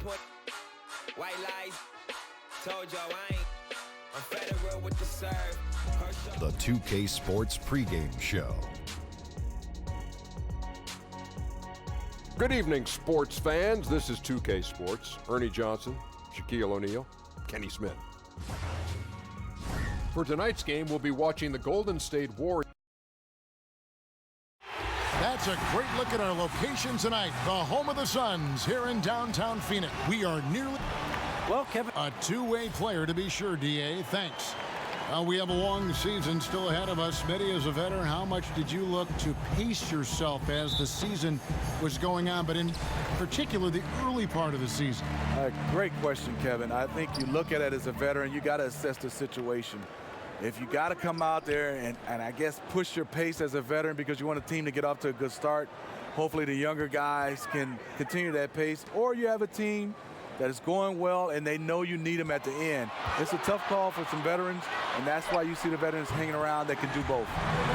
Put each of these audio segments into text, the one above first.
point. White lies. Told y'all I ain't. I'm federal with the serve. The 2K Sports pregame show. Good evening, sports fans. This is 2K Sports. Ernie Johnson, Shaquille O'Neal, Kenny Smith. For tonight's game, we'll be watching the Golden State Warriors. That's a great look at our location tonight. The home of the Suns here in downtown Phoenix. We are nearly... Well, Kevin, a two-way player to be sure, DA. Thanks. We have a long season still ahead of us. Smitty, as a veteran, how much did you look to pace yourself as the season was going on, but in particular the early part of the season? Great question, Kevin. I think you look at it as a veteran, you got to assess the situation. If you got to come out there and I guess push your pace as a veteran because you want a team to get off to a good start, hopefully the younger guys can continue that pace, or you have a team that is going well and they know you need them at the end. It's a tough call for some veterans, and that's why you see the veterans hanging around that can do both.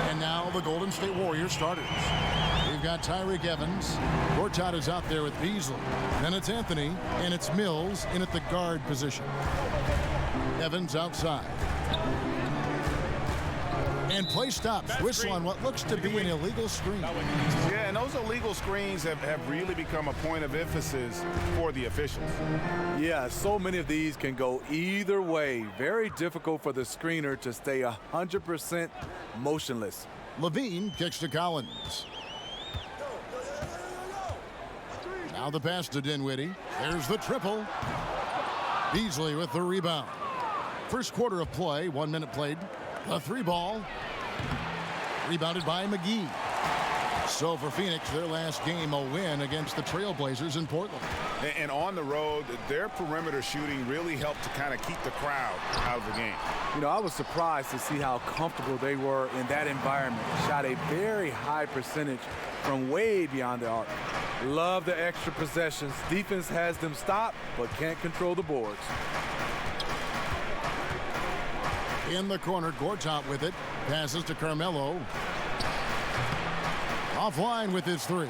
And now the Golden State Warriors starters. We've got Tyreke Evans. Gortat is out there with Beasley. Then it's Anthony, and it's Mills in at the guard position. Evans outside. And play stops. Whistle on what looks to be an illegal screen. Yeah, and those illegal screens have really become a point of emphasis for the officials. Yeah, so many of these can go either way. Very difficult for the screener to stay 100% motionless. Levine kicks to Collins. Now the pass to Dinwiddie. There's the triple. Beasley with the rebound. First quarter of play, 1 minute played. The three ball. Rebounded by McGee. So for Phoenix, their last game, a win against the Trailblazers in Portland. And on the road, their perimeter shooting really helped to kind of keep the crowd out of the game. You know, I was surprised to see how comfortable they were in that environment. Shot a very high percentage from way beyond the arc. Love the extra possessions. Defense has them stopped, but can't control the boards. In the corner, Gortat with it. Passes to Carmelo. Offline with his three.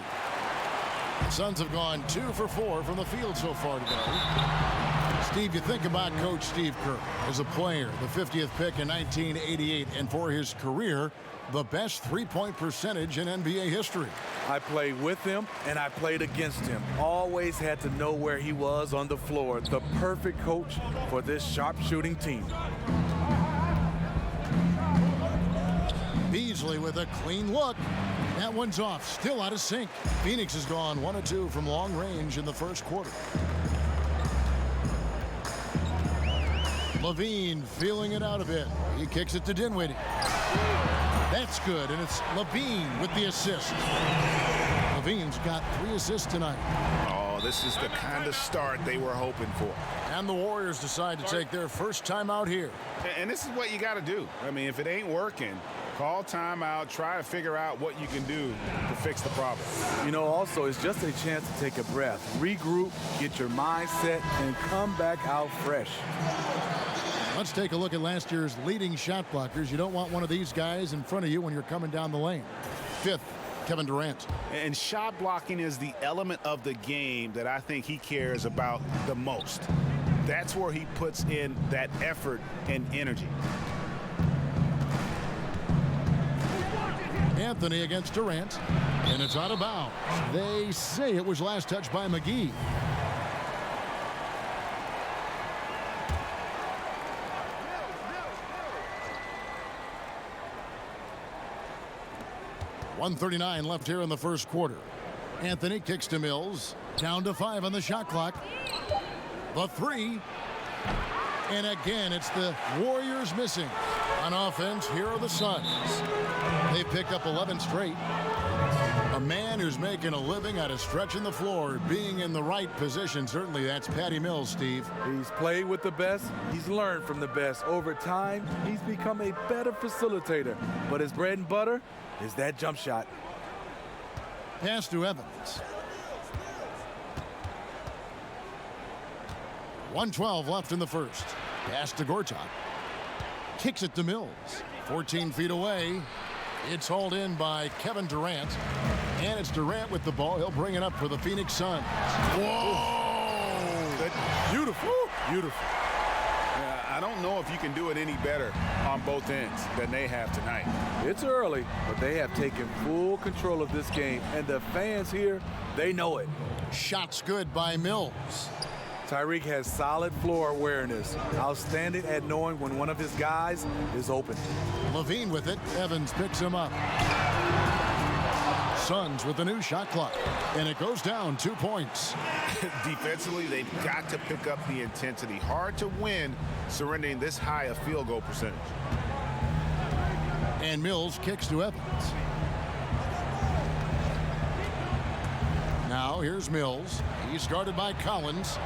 The Suns have gone 2 for 4 from the field so far today. Steve, you think about Coach Steve Kerr as a player, the 50th pick in 1988, and for his career, the best three-point percentage in NBA history. I played with him, and I played against him. Always had to know where he was on the floor. The perfect coach for this sharp-shooting team. Beasley with a clean look. That one's off. Still out of sync. Phoenix has gone 1 of 2 from long range in the first quarter. Levine feeling it out a bit. He kicks it to Dinwiddie. That's good, and it's Levine with the assist. Levine's got 3 assists tonight. Oh, this is the kind of start they were hoping for. And the Warriors decide to take their first time out here. And this is what you got to do. I mean, if it ain't working, call timeout, try to figure out what you can do to fix the problem. You know, also, it's just a chance to take a breath, regroup, get your mind set, and come back out fresh. Let's take a look at last year's leading shot blockers. You don't want one of these guys in front of you when you're coming down the lane. 5th, Kevin Durant. And shot blocking is the element of the game that I think he cares about the most. That's where he puts in that effort and energy. Anthony against Durant, and it's out of bounds. They say it was last touched by McGee. .139 left here in the first quarter. Anthony kicks to Mills. Down to 5 on the shot clock. The three. And again, it's the Warriors missing. On offense, here are the Suns. They picked up 11 straight. A man who's making a living out of stretching the floor, being in the right position. Certainly that's Patty Mills, Steve. He's played with the best. He's learned from the best. Over time, he's become a better facilitator. But his bread and butter is that jump shot. Pass to Evans. 1:12 left in the first. Pass to Gortat. Kicks it to Mills. 14 feet away. It's hauled in by Kevin Durant. And it's Durant with the ball. He'll bring it up for the Phoenix Suns. Whoa! Good. Beautiful. Beautiful. I don't know if you can do it any better on both ends than they have tonight. It's early, but they have taken full control of this game, and the fans here, they know it. Shots good by Mills. Tyreek has solid floor awareness, outstanding at knowing when one of his guys is open. Levine with it. Evans picks him up. Suns with the new shot clock, and it goes down 2 points. Defensively, they've got to pick up the intensity. Hard to win surrendering this high a field goal percentage. And Mills kicks to Evans. Now here's Mills. He's guarded by Collins.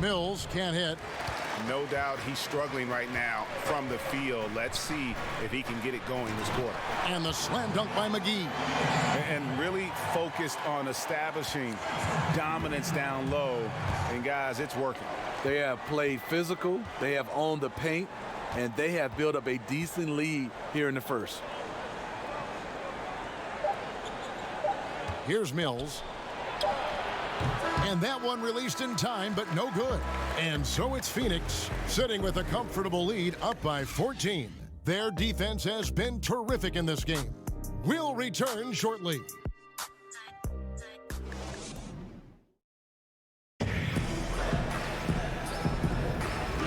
Mills can't hit. No doubt he's struggling right now from the field. Let's see if he can get it going this quarter. And the slam dunk by McGee. And really focused on establishing dominance down low. And guys, it's working. They have played physical, they have owned the paint, and they have built up a decent lead here in the first. Here's Mills. And that one released in time, but no good. And so it's Phoenix sitting with a comfortable lead, up by 14. Their defense has been terrific in this game. We'll return shortly.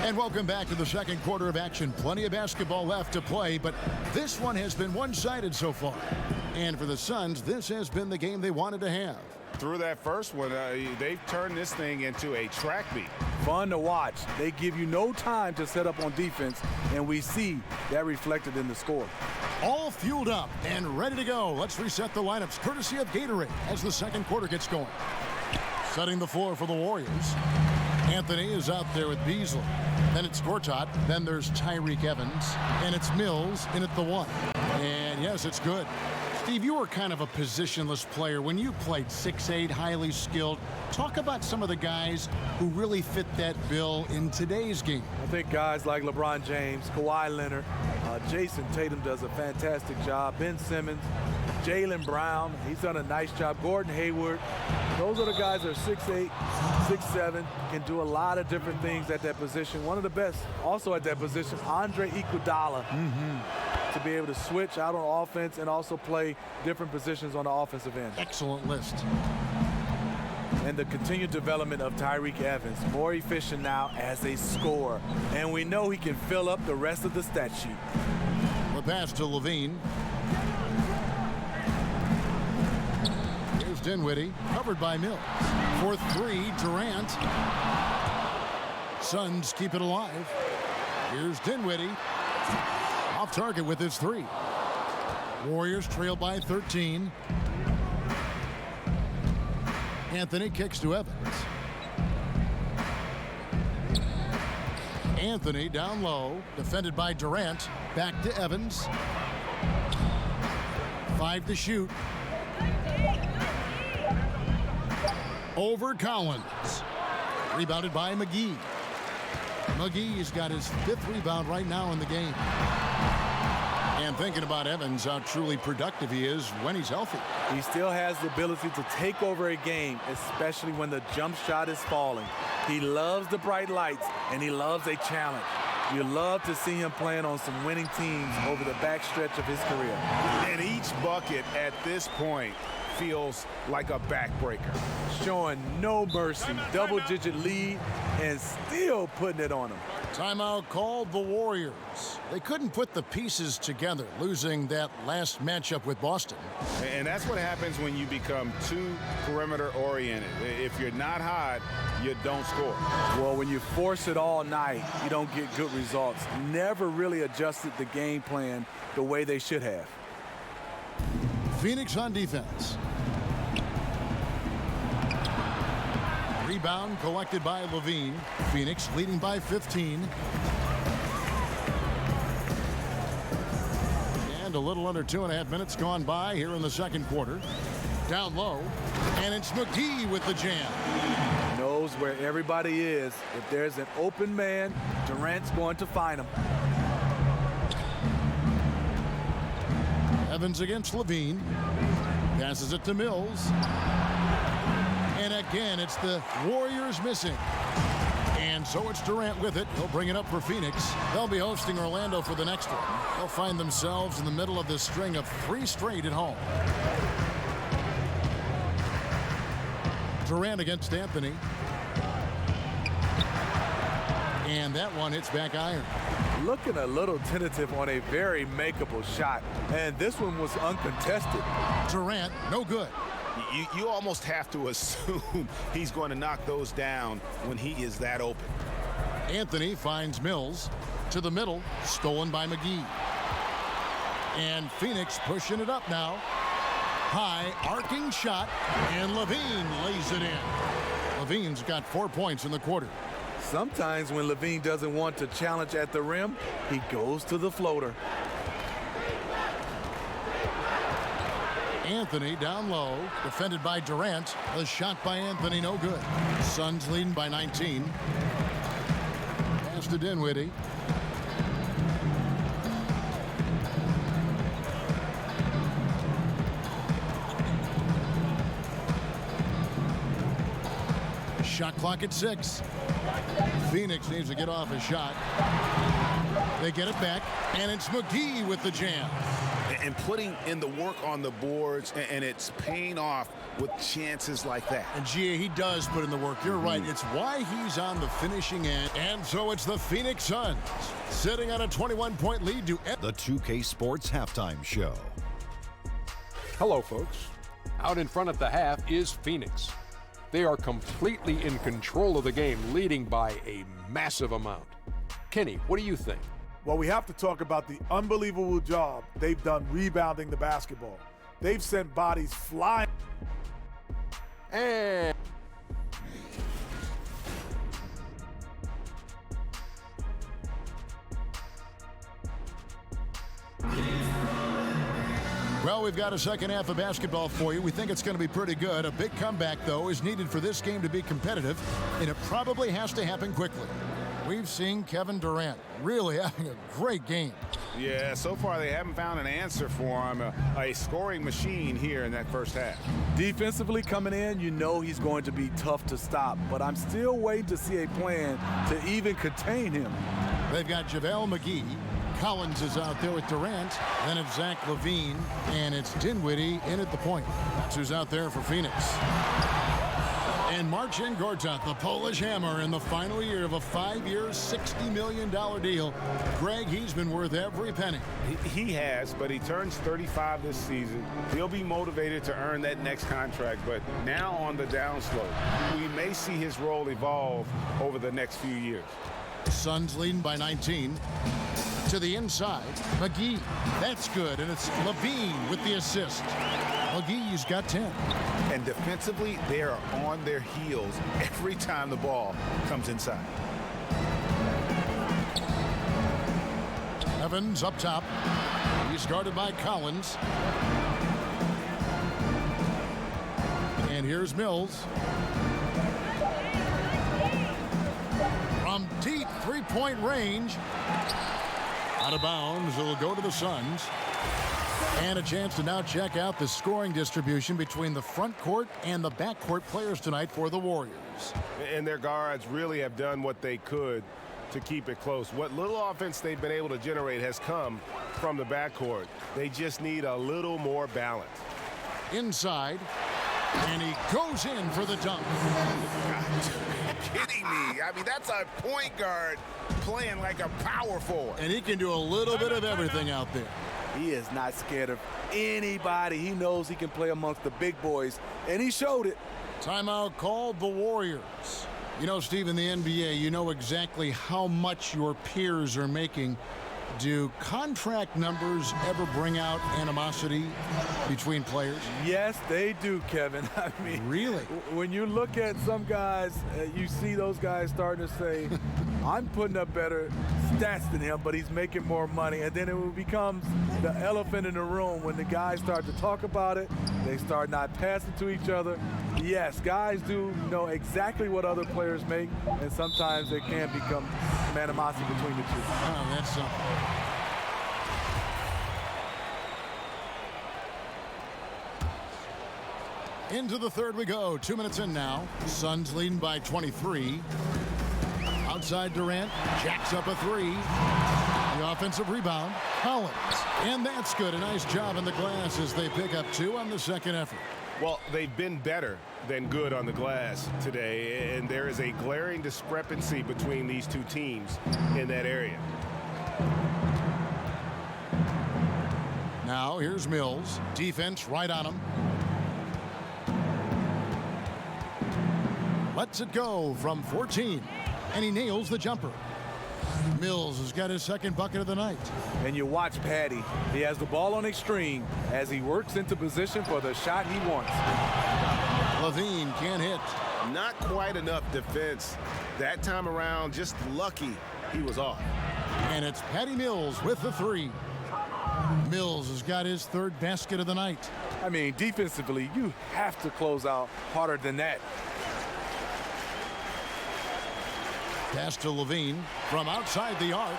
And welcome back to the second quarter of action. Plenty of basketball left to play, but this one has been one-sided so far. And for the Suns, this has been the game they wanted to have. Through that first one, they've turned this thing into a track meet. Fun to watch. They give you no time to set up on defense, and we see that reflected in the score. All fueled up and ready to go. Let's reset the lineups courtesy of Gatorade as the second quarter gets going. Setting the floor for the Warriors. Anthony is out there with Beasley. Then it's Gortat. Then there's Tyreek Evans. And it's Mills in at the one. And yes, it's good. Steve, you were kind of a positionless player when you played 6'8", highly skilled. Talk about some of the guys who really fit that bill in today's game. I think guys like LeBron James, Kawhi Leonard, Jason Tatum does a fantastic job. Ben Simmons, Jaylen Brown, he's done a nice job. Gordon Hayward. Those are the guys that are 6'8", 6'7", can do a lot of different things at that position. One of the best also at that position, Andre Iguodala. To be able to switch out on offense and also play different positions on the offensive end. Excellent list. And the continued development of Tyreek Evans, more efficient now as a scorer. And we know he can fill up the rest of the stat sheet. The pass to Levine. Here's Dinwiddie, covered by Mills. For three, Durant. Suns keep it alive. Here's Dinwiddie. Off target with his three. Warriors trail by 13. Anthony kicks to Evans. Anthony down low, defended by Durant. Back to Evans. 5 to shoot. Over Collins. Rebounded by McGee. McGee's got his 5th rebound right now in the game. And thinking about Evans, how truly productive he is when he's healthy. He still has the ability to take over a game, especially when the jump shot is falling. He loves the bright lights, and he loves a challenge. You love to see him playing on some winning teams over the backstretch of his career. And each bucket at this point feels like a backbreaker. Showing no mercy, double-digit lead, and still putting it on him. Timeout called the Warriors. They couldn't put the pieces together, losing that last matchup with Boston. And that's what happens when you become too perimeter-oriented. If you're not hot, you don't score. Well, when you force it all night, you don't get good results. Never really adjusted the game plan the way they should have. Phoenix on defense. Rebound collected by Levine. Phoenix leading by 15. And a little under 2.5 minutes gone by here in the second quarter. Down low, and it's McGee with the jam. Knows where everybody is. If there's an open man, Durant's going to find him. Evans against Levine. Passes it to Mills. And again, it's the Warriors missing. And so it's Durant with it. He'll bring it up for Phoenix. They'll be hosting Orlando for the next one. They'll find themselves in the middle of this string of 3 straight at home. Durant against Anthony. And that one hits back iron. Looking a little tentative on a very makeable shot. And this one was uncontested. Durant, no good. You almost have to assume he's going to knock those down when he is that open. Anthony finds Mills to the middle, stolen by McGee. And Phoenix pushing it up now. High arcing shot, and Levine lays it in. Levine's got 4 points in the quarter. Sometimes when Levine doesn't want to challenge at the rim, he goes to the floater. Anthony down low, defended by Durant. The shot by Anthony, no good. Suns leading by 19. Pass to Dinwiddie. Shot clock at 6. Phoenix needs to get off a shot. They get it back, and it's McGee with the jam. And putting in the work on the boards, and it's paying off with chances like that. And Gia, he does put in the work. You're right. It's why he's on the finishing end. And so it's the Phoenix Suns sitting on a 21-point lead to The 2K Sports Halftime Show. Hello, folks. Out in front at the half is Phoenix. They are completely in control of the game, leading by a massive amount. Kenny, what do you think? Well, we have to talk about the unbelievable job they've done rebounding the basketball. They've sent bodies flying. And Well, we've got a second half of basketball for you. We think it's going to be pretty good. A big comeback, though, is needed for this game to be competitive, and it probably has to happen quickly. We've seen Kevin Durant really having a great game. Yeah, so far they haven't found an answer for him, a scoring machine here in that first half. Defensively coming in, you know he's going to be tough to stop, but I'm still waiting to see a plan to even contain him. They've got JaVale McGee. Collins is out there with Durant. Then it's Zach LaVine, and it's Dinwiddie in at the point. That's who's out there for Phoenix. And Marcin Gortat, the Polish Hammer, in the final year of a 5-year, $60 million deal. Greg, he's been worth every penny. He has, but he turns 35 this season. He'll be motivated to earn that next contract, but now on the downslope. We may see his role evolve over the next few years. Suns leading by 19. To the inside, McGee. That's good, and it's LaVine with the assist. McGee's got 10. And defensively, they are on their heels every time the ball comes inside. Evans up top. He's guarded by Collins. And here's Mills. From deep three-point range. Out of bounds, it'll go to the Suns. And a chance to now check out the scoring distribution between the front court and the back court players tonight for the Warriors. And their guards really have done what they could to keep it close. What little offense they've been able to generate has come from the backcourt. They just need a little more balance. Inside, and he goes in for the dunk. Kidding me. I mean, that's a point guard playing like a power forward. And he can do a little bit of everything out there. He is not scared of anybody. He knows he can play amongst the big boys, and he showed it. Timeout called the Warriors. You know, Steve, in the NBA, you know exactly how much your peers are making. Do contract numbers ever bring out animosity between players? Yes, they do, Kevin. I mean, really? When you look at some guys, you see those guys starting to say, I'm putting up better stats than him, but he's making more money. And then it becomes the elephant in the room when the guys start to talk about it. They start not passing to each other. Yes, guys do know exactly what other players make, and sometimes there can become some animosity between the two. Oh, that's something. Into the third we go. 2 minutes in now. Suns leading by 23. Outside Durant. Jacks up a three. The offensive rebound. Collins. And that's good. A nice job in the glass as they pick up 2 on the second effort. Well, they've been better than good on the glass today, and there is a glaring discrepancy between these two teams in that area. Now here's Mills. Defense right on him. Lets it go from 14. And he nails the jumper. Mills has got his second bucket of the night. And you watch Patty. He has the ball on extreme as he works into position for the shot he wants. Levine can't hit. Not quite enough defense that time around. Just lucky he was off. And it's Patty Mills with the three. Mills has got his third basket of the night. I mean, defensively, you have to close out harder than that. Pass to Levine from outside the arc.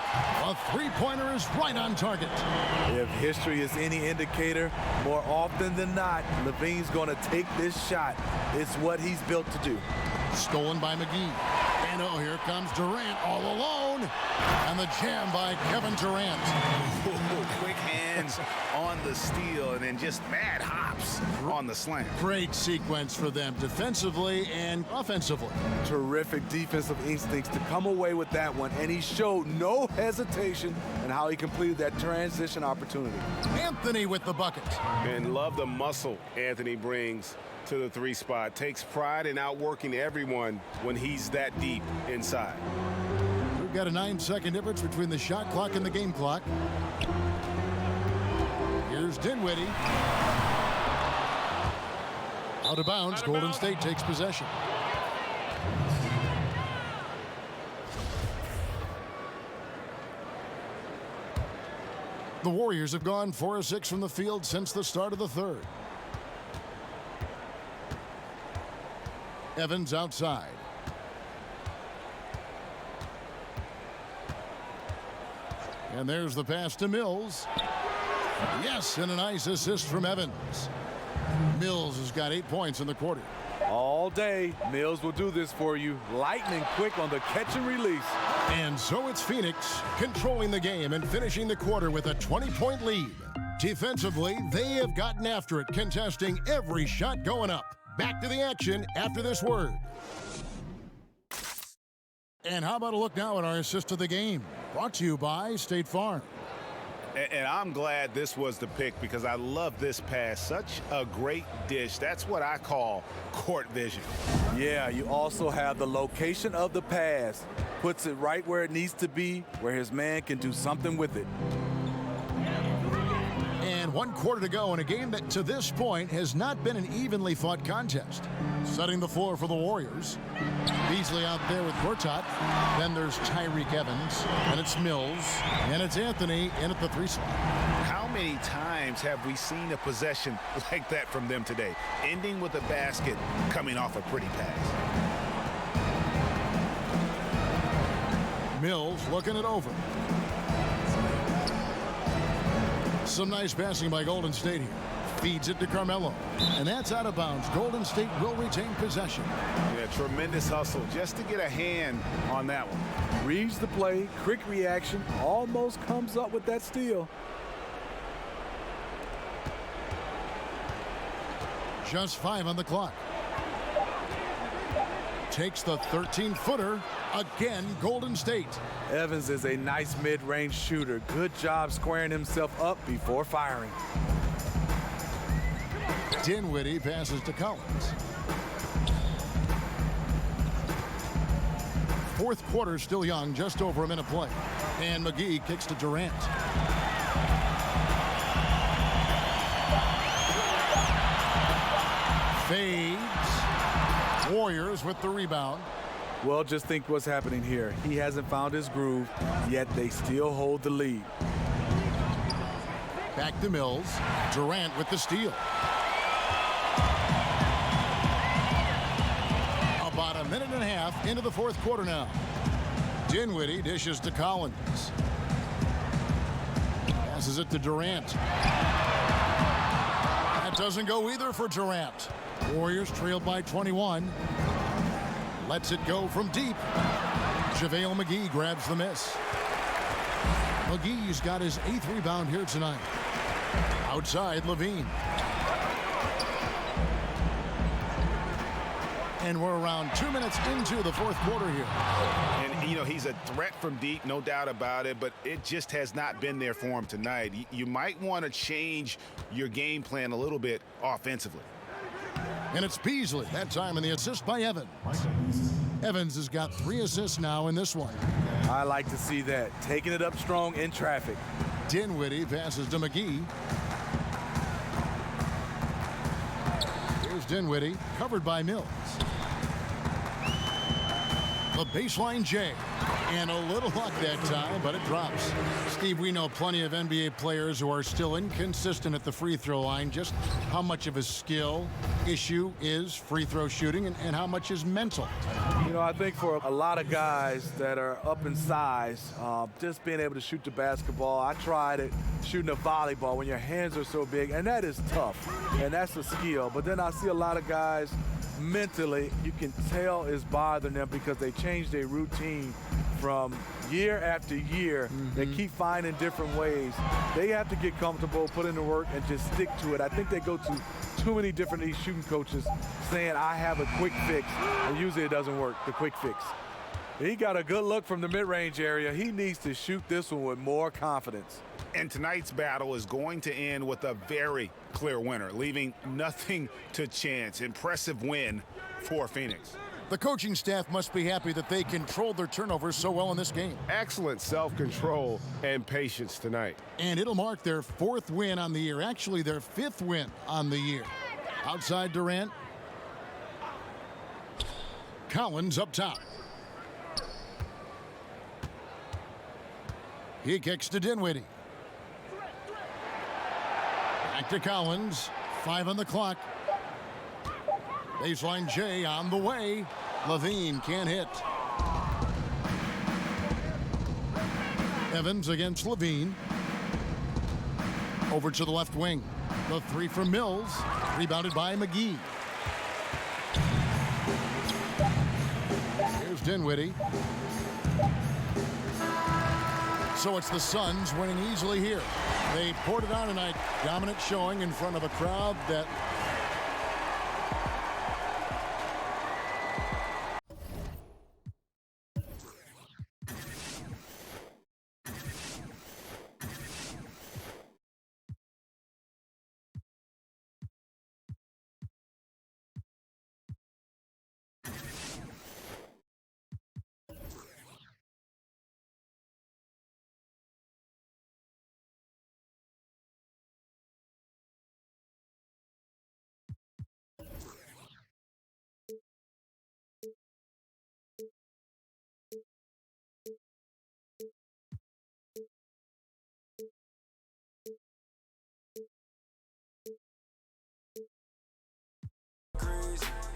A three-pointer is right on target. If history is any indicator, more often than not, Levine's going to take this shot. It's what he's built to do. Stolen by McGee. And oh, here comes Durant all alone. And the jam by Kevin Durant. Quick hands on the steal and then just mad hops on the slam. Great sequence for them defensively and offensively. Terrific defensive instincts to come away with that one, and he showed no hesitation in how he completed that transition opportunity. Anthony with the bucket. And love the muscle Anthony brings to the three spot. Takes pride in outworking everyone when he's that deep inside. We've got a 9-second difference between the shot clock and the game clock. Here's Dinwiddie. Out of bounds. Golden State takes possession. The Warriors have gone 4 of 6 from the field since the start of the third. Evans outside. And there's the pass to Mills. Yes, and a nice assist from Evans. Mills has got 8 points in the quarter. All day, Mills will do this for you. Lightning quick on the catch and release. And so it's Phoenix controlling the game and finishing the quarter with a 20-point lead. Defensively, they have gotten after it, contesting every shot going up. Back to the action after this word. And how about a look now at our assist of the game? Brought to you by State Farm. And I'm glad this was the pick because I love this pass. Such a great dish. That's what I call court vision. Yeah, you also have the location of the pass. Puts it right where it needs to be, where his man can do something with it. And 1 quarter to go in a game that to this point has not been an evenly fought contest. Setting the floor for the Warriors. Beasley out there with Gortat. Then there's Tyreek Evans. And it's Mills. And it's Anthony in at the 3 spot. How many times have we seen a possession like that from them today? Ending with a basket, coming off a pretty pass. Mills looking it over. Some nice passing by Golden State here. Feeds it to Carmelo. And that's out of bounds. Golden State will retain possession. Yeah, tremendous hustle just to get a hand on that one. Reads the play, quick reaction, almost comes up with that steal. Just 5 on the clock. Takes the 13-footer. Again, Golden State. Evans is a nice mid-range shooter. Good job squaring himself up before firing. Dinwiddie passes to Collins. Fourth quarter still young, just over a minute play. And McGee kicks to Durant. Fades. Warriors with the rebound. Well, just think what's happening here. He hasn't found his groove, yet they still hold the lead. Back to Mills. Durant with the steal. About a minute and a half into the fourth quarter now. Dinwiddie dishes to Collins. Passes it to Durant. That doesn't go either for Durant. Warriors trailed by 21. Lets it go from deep. JaVale McGee grabs the miss. McGee's got his 8th rebound here tonight. Outside, Levine. And we're around 2 minutes into the 4th quarter here. And, you know, he's a threat from deep, no doubt about it, but it just has not been there for him tonight. You might want to change your game plan a little bit offensively. And it's Beasley, that time in the assist by Evans. Evans has got 3 assists now in this one. I like to see that. Taking it up strong in traffic. Dinwiddie passes to McGee. Here's Dinwiddie, covered by Mills. The baseline J. And a little luck that time, but it drops. Steve, we know plenty of NBA players who are still inconsistent at the free throw line. Just how much of a skill issue is free throw shooting and how much is mental? You know, I think for a lot of guys that are up in size, just being able to shoot the basketball. I tried it shooting a volleyball when your hands are so big, and that is tough, and that's a skill. But then I see a lot of guys mentally, you can tell is bothering them because they change their routine from year after year. They keep finding different ways. They have to get comfortable, put in the work, and just stick to it. I think they go to too many different these shooting coaches saying, I have a quick fix, and usually it doesn't work, the quick fix. He got a good look from the mid-range area. He needs to shoot this one with more confidence. And tonight's battle is going to end with a very clear winner, leaving nothing to chance. Impressive win for Phoenix. The coaching staff must be happy that they controlled their turnovers so well in this game. Excellent self-control and patience tonight. And it'll mark their 4th win on the year, actually their 5th win on the year. Outside Durant. Collins up top. He kicks to Dinwiddie. Back to Collins. 5 on the clock. Baseline J on the way. Levine can't hit. Evans against Levine. Over to the left wing. The 3 from Mills. Rebounded by McGee. Here's Dinwiddie. So it's the Suns winning easily here. They poured it on tonight. Dominant showing in front of a crowd that Crazy.